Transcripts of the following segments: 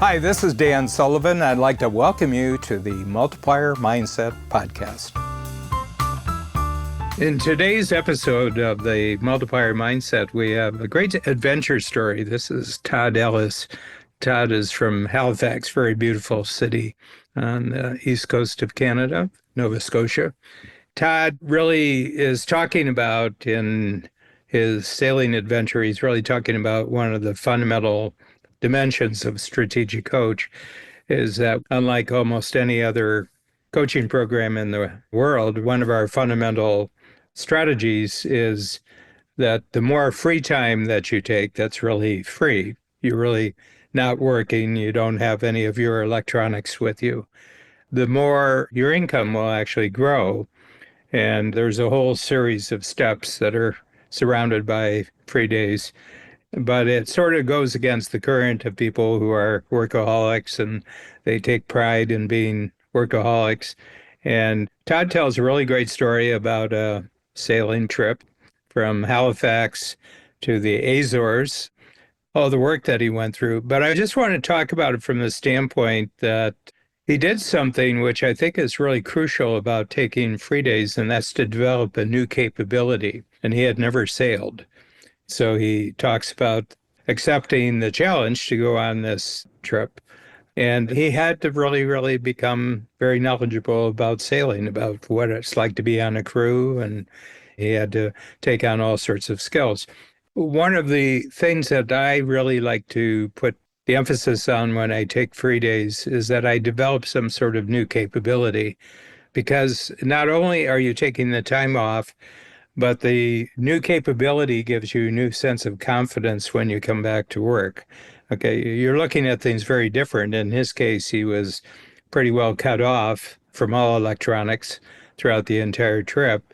Hi, this is Dan Sullivan. I'd like to welcome you to the Multiplier Mindset Podcast. In today's episode of the Multiplier Mindset, we have a great adventure story. This is Todd Ellis. Todd is from Halifax, very beautiful city on the east coast of Canada, Nova Scotia. Todd really is talking about, in his sailing adventure, he's really talking about one of the fundamental dimensions of strategic coach is that unlike almost any other coaching program in the world, one of our fundamental strategies is that the more free time that you take, that's really free. You're really not working. You don't have any of your electronics with you. The more your income will actually grow. And there's a whole series of steps that are surrounded by free days. But it sort of goes against the current of people who are workaholics and they take pride in being workaholics. And Todd tells a really great story about a sailing trip from Halifax to the Azores, all the work that he went through. But I just want to talk about it from the standpoint that he did something which I think is really crucial about taking free days, and that's to develop a new capability. And he had never sailed. So he talks about accepting the challenge to go on this trip. And he had to really become very knowledgeable about sailing, about what it's like to be on a crew. And he had to take on all sorts of skills. One of the things that I really like to put the emphasis on when I take free days is that I develop some sort of new capability, because not only are you taking the time off, but the new capability gives you a new sense of confidence when you come back to work. Okay, you're looking at things very different. In his case, he was pretty well cut off from all electronics throughout the entire trip.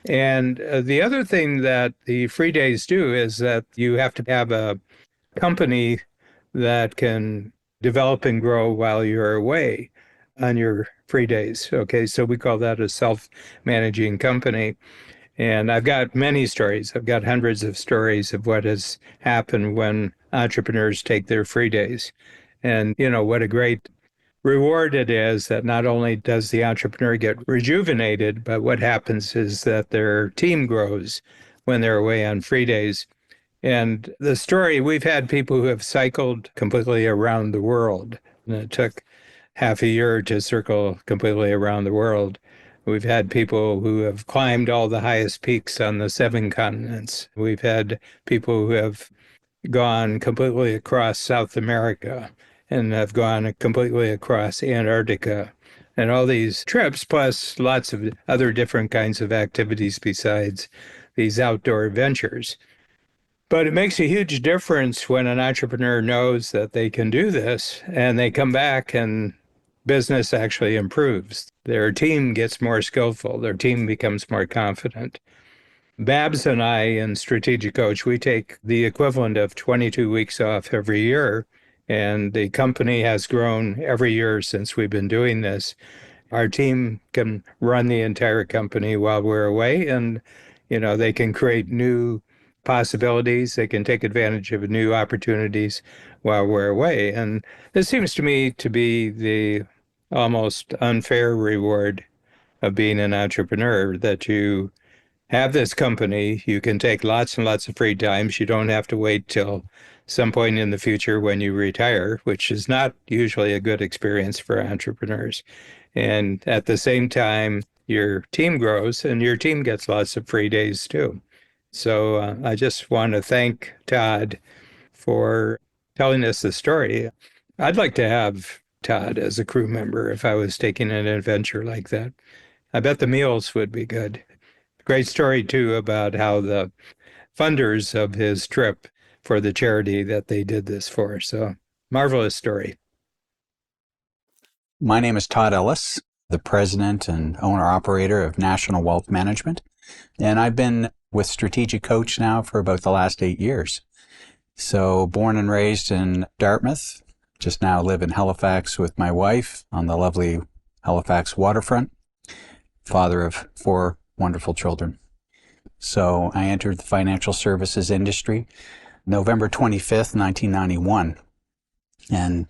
And the other thing that the free days do is that you have to have a company that can develop and grow while you're away on your free days. Okay, so we call that a self-managing company. And I've got many stories. I've got hundreds of stories of what has happened when entrepreneurs take their free days. And, what a great reward it is that not only does the entrepreneur get rejuvenated, but what happens is that their team grows when they're away on free days. And the story, we've had people who have cycled completely around the world. And it took half a year to circle completely around the world. We've had people who have climbed all the highest peaks on the 7 continents. We've had people who have gone completely across South America and have gone completely across Antarctica. And all these trips, plus lots of other different kinds of activities besides these outdoor ventures. But it makes a huge difference when an entrepreneur knows that they can do this and they come back and business actually improves. Their team gets more skillful. Their team becomes more confident. Babs and I in Strategic Coach, we take the equivalent of 22 weeks off every year, and the company has grown every year since we've been doing this. Our team can run the entire company while we're away, and they can create new possibilities. They can take advantage of new opportunities while we're away. And this seems to me to be the almost unfair reward of being an entrepreneur, that you have this company, you can take lots and lots of free times. You don't have to wait till some point in the future when you retire, which is not usually a good experience for entrepreneurs. And at the same time, your team grows and your team gets lots of free days too. So I just want to thank Todd for telling us the story. I'd like to have Todd as a crew member if I was taking an adventure like that. I bet the meals would be good. Great story, too, about how the funders of his trip for the charity that they did this for. So marvelous story. My name is Todd Ellis, the president and owner-operator of National Wealth Management, and I've been with Strategic Coach now for about the last 8 years. So born and raised in Dartmouth, just now live in Halifax with my wife on the lovely Halifax waterfront, father of 4 wonderful children. So I entered the financial services industry November 25th, 1991. And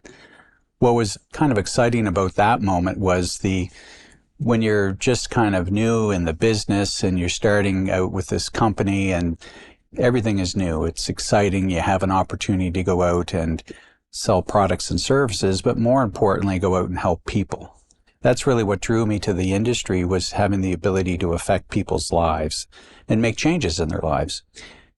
what was kind of exciting about that moment was when you're just kind of new in the business and you're starting out with this company and everything is new. It's exciting. You have an opportunity to go out and sell products and services, but more importantly, go out and help people. That's really what drew me to the industry, was having the ability to affect people's lives and make changes in their lives.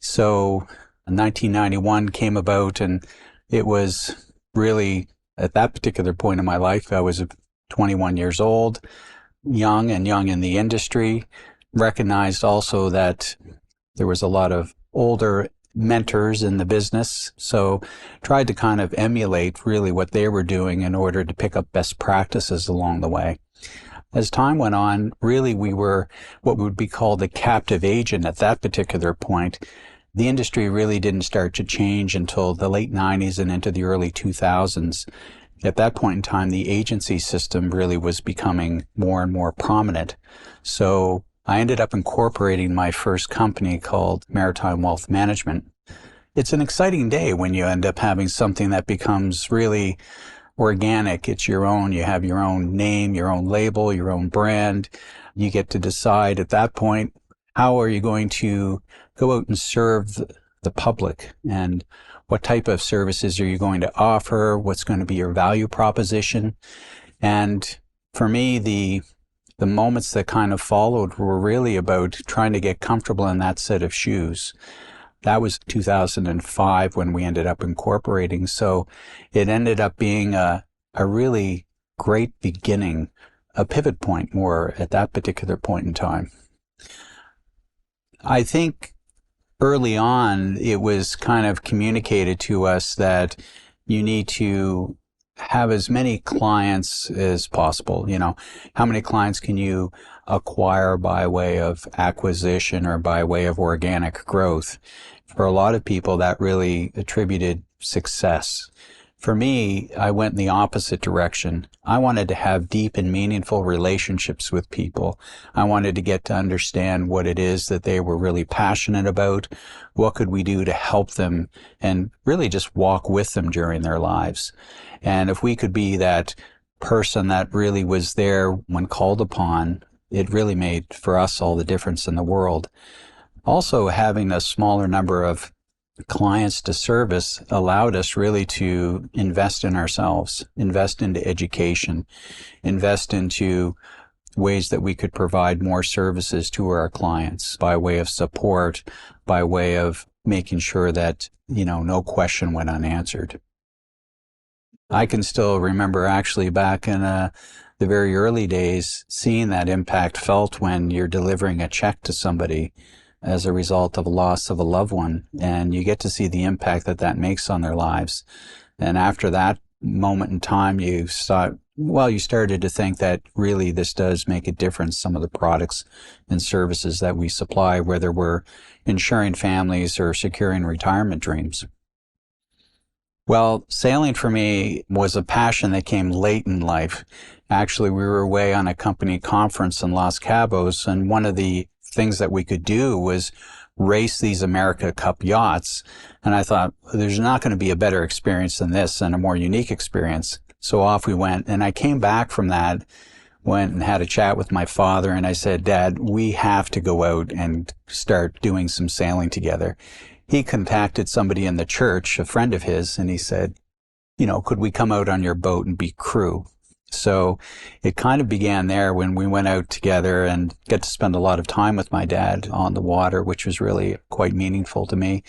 So 1991 came about, and it was really at that particular point in my life, I was 21 years old, young in the industry, recognized also that there was a lot of older mentors in the business. So tried to kind of emulate really what they were doing in order to pick up best practices along the way. As time went on, really we were what would be called a captive agent at that particular point. The industry really didn't start to change until the late 90s and into the early 2000s. At that point in time, the agency system really was becoming more and more prominent. So I ended up incorporating my first company called Maritime Wealth Management. It's an exciting day when you end up having something that becomes really organic. It's your own. You have your own name, your own label, your own brand. You get to decide at that point, how are you going to go out and serve the public, and what type of services are you going to offer? What's going to be your value proposition? And for me, the moments that kind of followed were really about trying to get comfortable in that set of shoes. That was 2005 when we ended up incorporating. So it ended up being a really great beginning, a pivot point more at that particular point in time. I think early on, it was kind of communicated to us that you need to have as many clients as possible. You know, how many clients can you acquire by way of acquisition or by way of organic growth? For a lot of people, that really attributed success. For me, I went in the opposite direction. I wanted to have deep and meaningful relationships with people. I wanted to get to understand what it is that they were really passionate about. What could we do to help them, and really just walk with them during their lives? And if we could be that person that really was there when called upon, it really made for us all the difference in the world. Also, having a smaller number of clients to service allowed us really to invest in ourselves, invest into education, invest into ways that we could provide more services to our clients by way of support, by way of making sure that, no question went unanswered. I can still remember actually back in the very early days, seeing that impact felt when you're delivering a check to somebody as a result of a loss of a loved one, and you get to see the impact that makes on their lives. And after that moment in time, you started to think that really this does make a difference, some of the products and services that we supply, whether we're insuring families or securing retirement dreams. Well, sailing for me was a passion that came late in life. Actually, we were away on a company conference in Los Cabos, and one of the things that we could do was race these America Cup yachts. And I thought, there's not going to be a better experience than this, and a more unique experience. So off we went. And I came back from that, went and had a chat with my father, and I said, Dad, we have to go out and start doing some sailing together. He contacted somebody in the church, a friend of his, and he said, could we come out on your boat and be crew? So it kind of began there when we went out together and got to spend a lot of time with my dad on the water, which was really quite meaningful to me.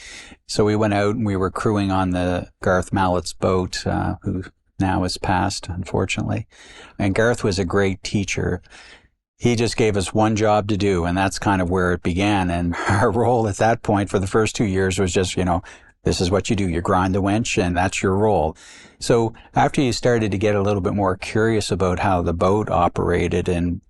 So we went out and we were crewing on the Garth Mallett's boat, who now has passed, unfortunately. And Garth was a great teacher. He just gave us one job to do, and that's kind of where it began. And our role at that point for the first 2 years was just, this is what you do. You grind the winch, and that's your role. So after you started to get a little bit more curious about how the boat operated and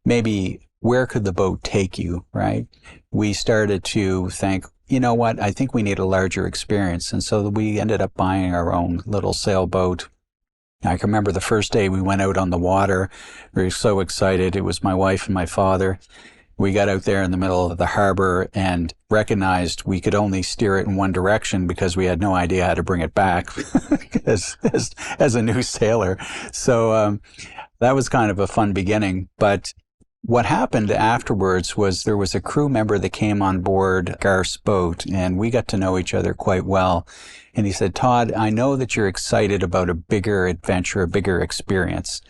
maybe where could the boat take you, right? We started to think, what? I think we need a larger experience. And so we ended up buying our own little sailboat. I can remember the first day we went out on the water. We were so excited. It was my wife and my father. We got out there in the middle of the harbor and recognized we could only steer it in one direction because we had no idea how to bring it back as a new sailor. So that was kind of a fun beginning. But what happened afterwards was there was a crew member that came on board Garth's boat, and we got to know each other quite well. And he said, Todd, I know that you're excited about a bigger adventure, a bigger experience.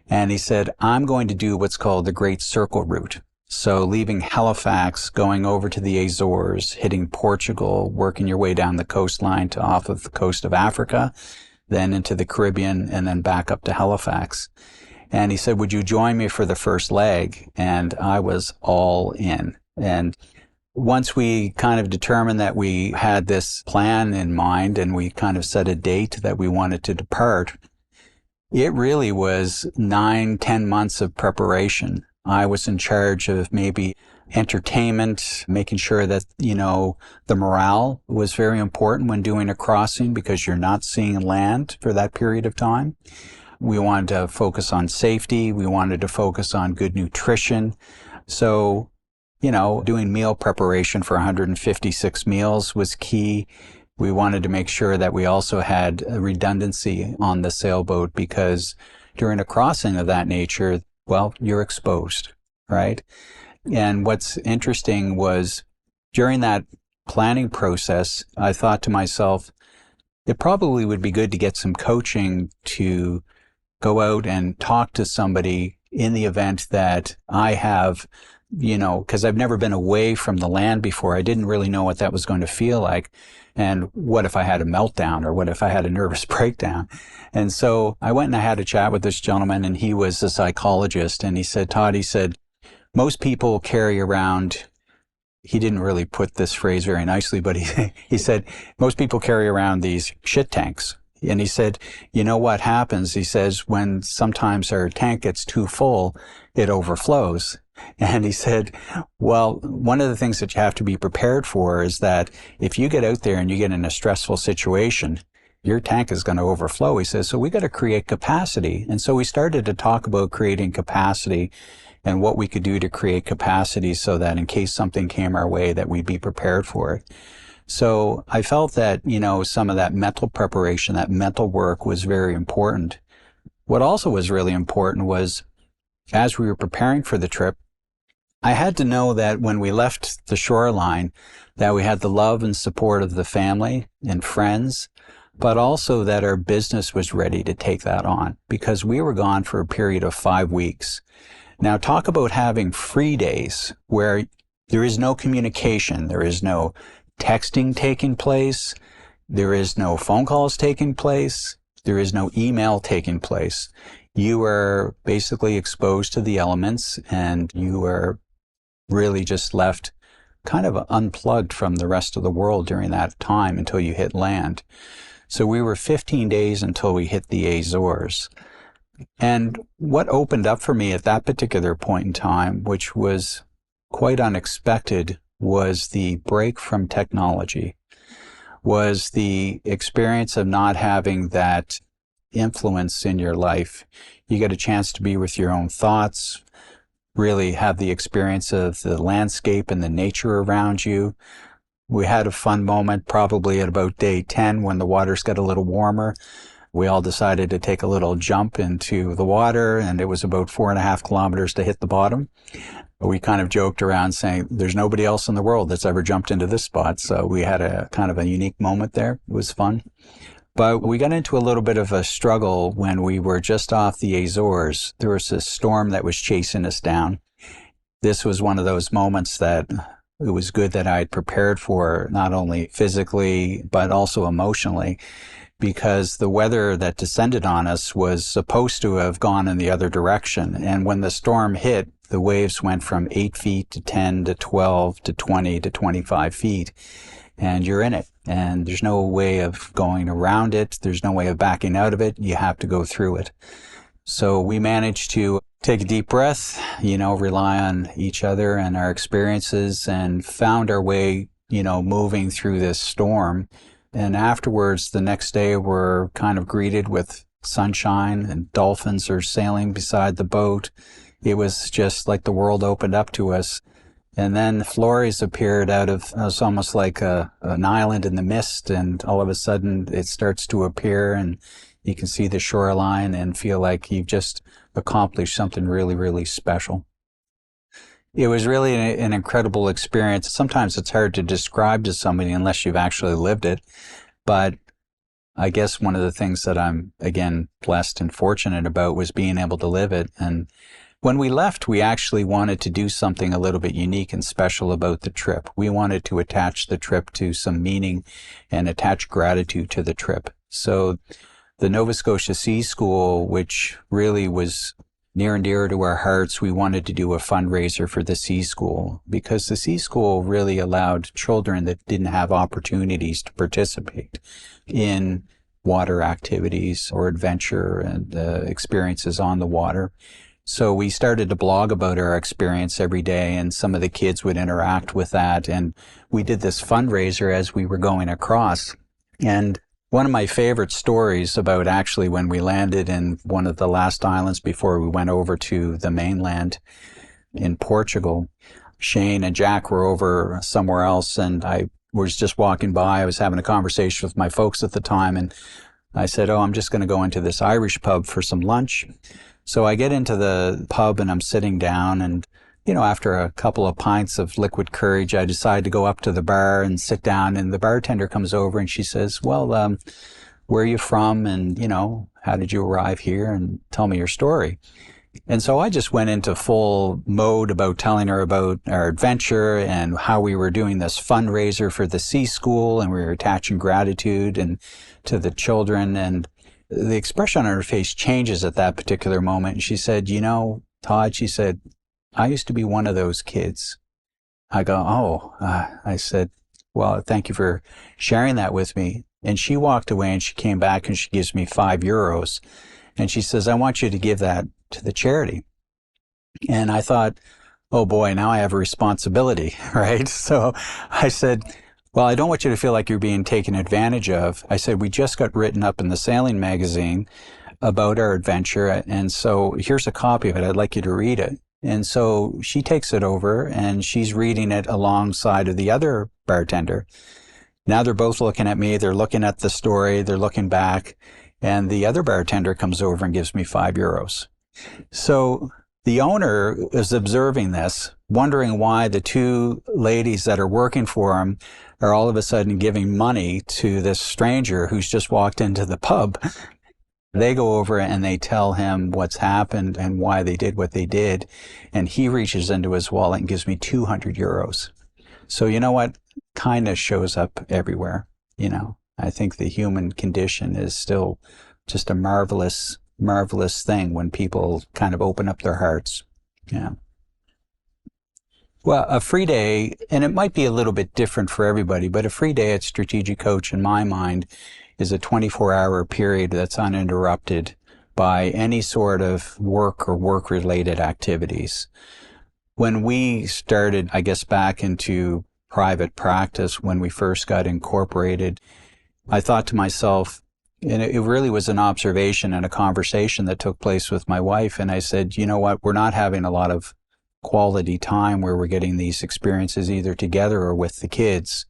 And he said, I'm going to do what's called the Great Circle Route. So leaving Halifax, going over to the Azores, hitting Portugal, working your way down the coastline to off of the coast of Africa, then into the Caribbean, and then back up to Halifax. And he said, would you join me for the first leg? And I was all in. And once we kind of determined that we had this plan in mind and we kind of set a date that we wanted to depart, it really was 9-10 months of preparation. I was in charge of maybe entertainment, making sure that, the morale was very important when doing a crossing because you're not seeing land for that period of time. We wanted to focus on safety. We wanted to focus on good nutrition. So, doing meal preparation for 156 meals was key. We wanted to make sure that we also had a redundancy on the sailboat because during a crossing of that nature, well, you're exposed, right? And what's interesting was during that planning process, I thought to myself, it probably would be good to get some coaching to go out and talk to somebody in the event that I have, because I've never been away from the land before. I didn't really know what that was going to feel like. And what if I had a meltdown or what if I had a nervous breakdown? And so I went and I had a chat with this gentleman, and he was a psychologist. And he said, Todd, most people carry around, he didn't really put this phrase very nicely, but he said, most people carry around these shit tanks. And he said, you know what happens? He says, when sometimes our tank gets too full, it overflows. And he said, well, one of the things that you have to be prepared for is that if you get out there and you get in a stressful situation, your tank is going to overflow. He says, so we got to create capacity. And so we started to talk about creating capacity and what we could do to create capacity so that in case something came our way, that we'd be prepared for it. So I felt that, some of that mental preparation, that mental work was very important. What also was really important was as we were preparing for the trip, I had to know that when we left the shoreline, that we had the love and support of the family and friends, but also that our business was ready to take that on because we were gone for a period of 5 weeks. Now talk about having free days where there is no communication, there is no texting taking place, there is no phone calls taking place, there is no email taking place. You are basically exposed to the elements and you are really just left kind of unplugged from the rest of the world during that time until you hit land. So we were 15 days until we hit the Azores. And what opened up for me at that particular point in time, which was quite unexpected, was the break from technology, was the experience of not having that influence in your life. You get a chance to be with your own thoughts, really have the experience of the landscape and the nature around you. We had a fun moment probably at about day 10 when the waters got a little warmer. We all decided to take a little jump into the water, and it was about 4.5 kilometers to hit the bottom. We kind of joked around saying there's nobody else in the world that's ever jumped into this spot. So we had a kind of a unique moment there. It was fun. But we got into a little bit of a struggle when we were just off the Azores. There was a storm that was chasing us down. This was one of those moments that it was good that I had prepared for, not only physically, but also emotionally, because the weather that descended on us was supposed to have gone in the other direction. And when the storm hit, the waves went from 8 feet to 10 to 12 to 20 to 25 feet. And you're in it. And there's no way of going around it. There's no way of backing out of it. You have to go through it. So we managed to take a deep breath, rely on each other and our experiences, and found our way, moving through this storm. And afterwards, the next day, we're kind of greeted with sunshine and dolphins are sailing beside the boat. It was just like the world opened up to us. And then Flores appeared out of, it was almost like an island in the mist, and all of a sudden it starts to appear and you can see the shoreline and feel like you've just accomplished something really, really special. It was really an incredible experience. Sometimes it's hard to describe to somebody unless you've actually lived it. But I guess one of the things that I'm, again, blessed and fortunate about was being able to live it. And when we left, we actually wanted to do something a little bit unique and special about the trip. We wanted to attach the trip to some meaning and attach gratitude to the trip. So the Nova Scotia Sea School, which really was near and dear to our hearts, we wanted to do a fundraiser for the Sea School because the Sea School really allowed children that didn't have opportunities to participate in water activities or adventure and experiences on the water. So we started to blog about our experience every day, and some of the kids would interact with that. And we did this fundraiser as we were going across. And one of my favorite stories about actually when we landed in one of the last islands before we went over to the mainland in Portugal, Shane and Jack were over somewhere else, and I was just walking by. I was having a conversation with my folks at the time, and I said, I'm just going to go into this Irish pub for some lunch. So I get into the pub and I'm sitting down, and after a couple of pints of liquid courage, I decide to go up to the bar and sit down, and the bartender comes over and she says, well, where are you from? And, how did you arrive here? And tell me your story. And so I just went into full mode about telling her about our adventure and how we were doing this fundraiser for the Sea School, and we were attaching gratitude and to the children. And the expression on her face changes at that particular moment. And she said, Todd, she said, I used to be one of those kids. I go, I said, well, thank you for sharing that with me. And she walked away and she came back and she gives me €5. And she says, I want you to give that to the charity. And I thought, oh boy, now I have a responsibility, right? So I said, well, I don't want you to feel like you're being taken advantage of. I said, we just got written up in the sailing magazine about our adventure. And so here's a copy of it. I'd like you to read it. And so she takes it over and she's reading it alongside of the other bartender. Now they're both looking at me. They're looking at the story. They're looking back. And the other bartender comes over and gives me €5. So the owner is observing this, wondering why the two ladies that are working for him are all of a sudden giving money to this stranger who's just walked into the pub. They go over and they tell him what's happened and why they did what they did. And he reaches into his wallet and gives me €200. So you know what? Kindness shows up everywhere. I think the human condition is still just a marvelous, marvelous thing when people kind of open up their hearts. Yeah. Well, a free day, and it might be a little bit different for everybody, but a free day at Strategic Coach, in my mind, is a 24-hour period that's uninterrupted by any sort of work or work-related activities. When we started, I guess, back into private practice, when we first got incorporated, I thought to myself, and it really was an observation and a conversation that took place with my wife, and I said, you know what, we're not having a lot of quality time where we're getting these experiences either together or with the kids.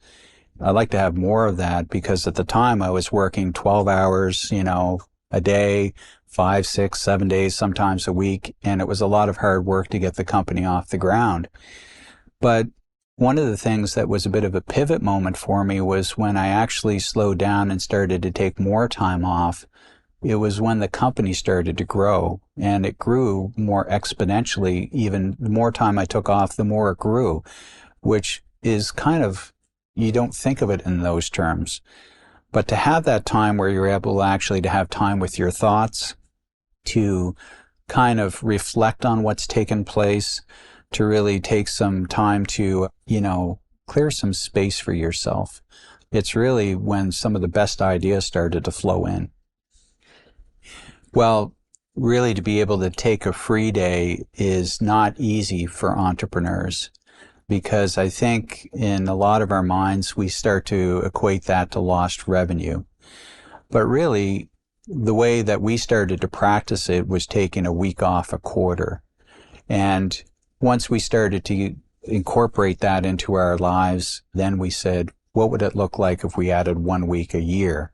I'd like to have more of that, because at the time I was working 12 hours, a day, 5, 6, 7 days, sometimes a week, and it was a lot of hard work to get the company off the ground. But one of the things that was a bit of a pivot moment for me was when I actually slowed down and started to take more time off. It was when the company started to grow, and it grew more exponentially. Even the more time I took off, the more it grew, which is kind of, you don't think of it in those terms. But to have that time where you're able actually to have time with your thoughts, to kind of reflect on what's taken place, to really take some time to, clear some space for yourself. It's really when some of the best ideas started to flow in. Well, really to be able to take a free day is not easy for entrepreneurs, because I think in a lot of our minds, we start to equate that to lost revenue. But really, the way that we started to practice it was taking a week off a quarter. And once we started to incorporate that into our lives, then we said, what would it look like if we added 1 week a year?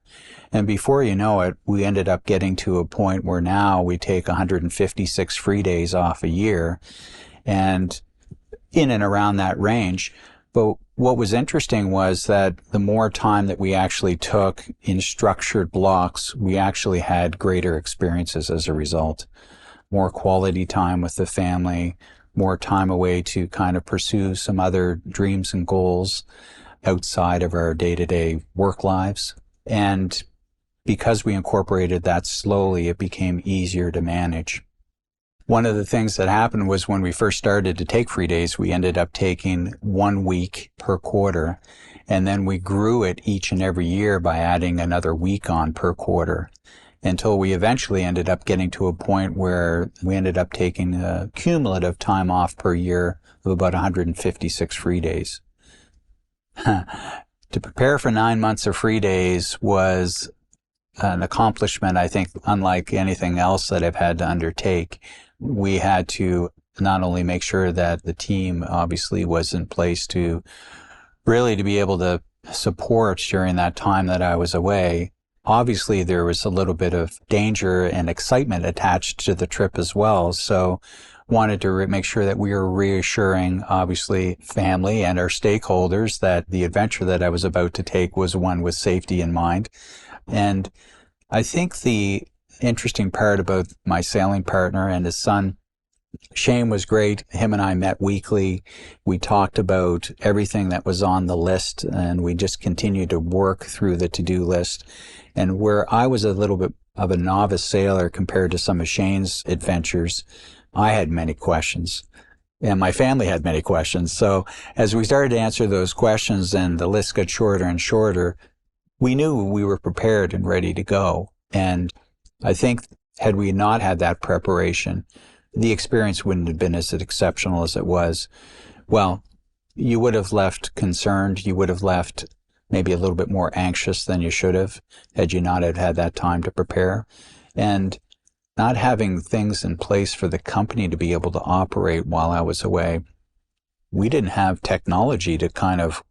And before you know it, we ended up getting to a point where now we take 156 free days off a year and in and around that range. But what was interesting was that the more time that we actually took in structured blocks, we actually had greater experiences as a result. More quality time with the family, more time away to kind of pursue some other dreams and goals outside of our day-to-day work lives. And because we incorporated that slowly, it became easier to manage. One of the things that happened was when we first started to take free days, we ended up taking 1 week per quarter. And then we grew it each and every year by adding another week on per quarter until we eventually ended up getting to a point where we ended up taking a cumulative time off per year of about 156 free days. To prepare for 9 months of free days was an accomplishment, I think, unlike anything else that I've had to undertake. We had to not only make sure that the team obviously was in place to really to be able to support during that time that I was away. Obviously, there was a little bit of danger and excitement attached to the trip as well. So wanted to make sure that we were reassuring, obviously, family and our stakeholders that the adventure that I was about to take was one with safety in mind. And I think the interesting part about my sailing partner and his son, Shane, was great. Him and I met weekly. We talked about everything that was on the list, and we just continued to work through the to-do list. And where I was a little bit of a novice sailor compared to some of Shane's adventures, I had many questions. And my family had many questions. So as we started to answer those questions and the list got shorter and shorter, we knew we were prepared and ready to go. And I think had we not had that preparation, the experience wouldn't have been as exceptional as it was. Well, you would have left concerned. You would have left maybe a little bit more anxious than you should have had you not have had that time to prepare. And not having things in place for the company to be able to operate while I was away, we didn't have technology to kind of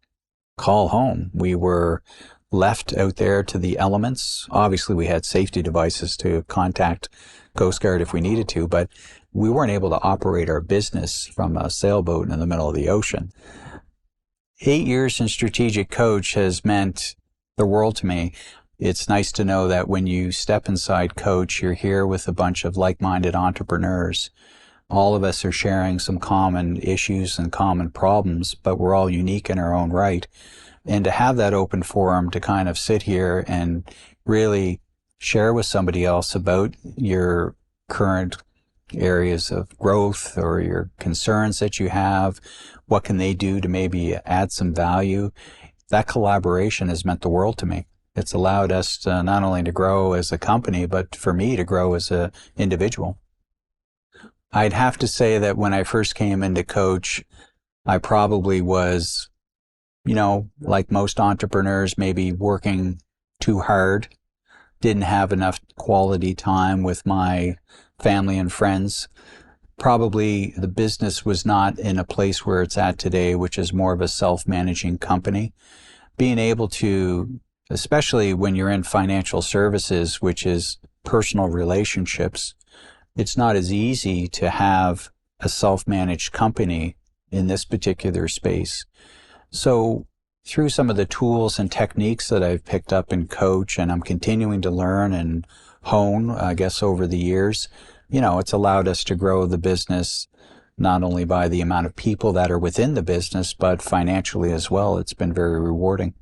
call home. We were left out there to the elements. Obviously, we had safety devices to contact Coast Guard if we needed to, but we weren't able to operate our business from a sailboat in the middle of the ocean. 8 years in Strategic Coach has meant the world to me. It's nice to know that when you step inside Coach, you're here with a bunch of like-minded entrepreneurs. All of us are sharing some common issues and common problems, but we're all unique in our own right. And to have that open forum to kind of sit here and really share with somebody else about your current areas of growth or your concerns that you have, what can they do to maybe add some value, that collaboration has meant the world to me. It's allowed us to not only to grow as a company, but for me to grow as an individual. I'd have to say that when I first came into Coach, I probably was, like most entrepreneurs, maybe working too hard, didn't have enough quality time with my family and friends. Probably the business was not in a place where it's at today, which is more of a self-managing company. Being able to, especially when you're in financial services, which is personal relationships, it's not as easy to have a self-managed company in this particular space. So through some of the tools and techniques that I've picked up in Coach, and I'm continuing to learn and hone, I guess, over the years, it's allowed us to grow the business not only by the amount of people that are within the business, but financially as well. It's been very rewarding.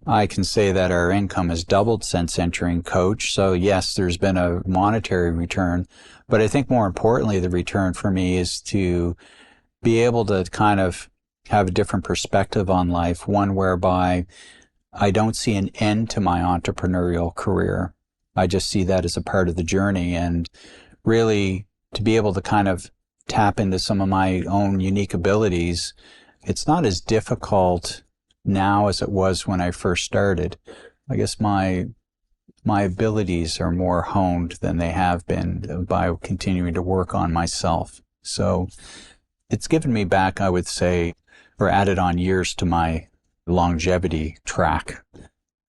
I can say that our income has doubled since entering Coach. So yes, there's been a monetary return, but I think more importantly, the return for me is to be able to kind of have a different perspective on life, one whereby I don't see an end to my entrepreneurial career. I just see that as a part of the journey, and really to be able to kind of tap into some of my own unique abilities. It's not as difficult now as it was when I first started. I guess my abilities are more honed than they have been by continuing to work on myself. So it's given me back, I would say, or added on years to my longevity track.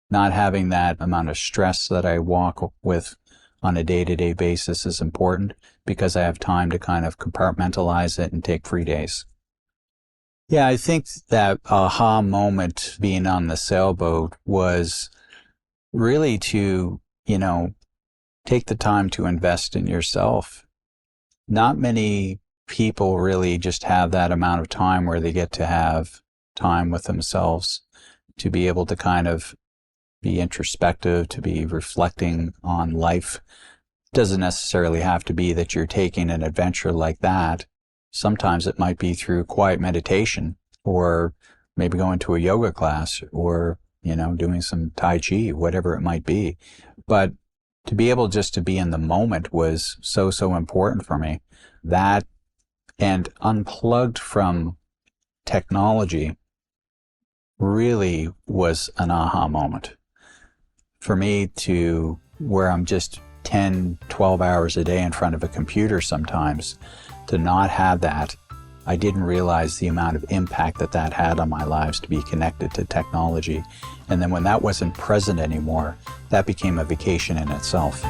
Not having that amount of stress that I walk with on a day-to-day basis is important because I have time to kind of compartmentalize it and take free days. Yeah, I think that aha moment being on the sailboat was really to, take the time to invest in yourself. Not many people really just have that amount of time where they get to have time with themselves to be able to kind of be introspective, to be reflecting on life. It doesn't necessarily have to be that you're taking an adventure like that. Sometimes it might be through quiet meditation, or maybe going to a yoga class, or, doing some Tai Chi, whatever it might be. But to be able just to be in the moment was so, so important for me. That and unplugged from technology really was an aha moment. For me to where I'm just 10, 12 hours a day in front of a computer sometimes, to not have that, I didn't realize the amount of impact that had on my lives to be connected to technology. And then when that wasn't present anymore, that became a vacation in itself.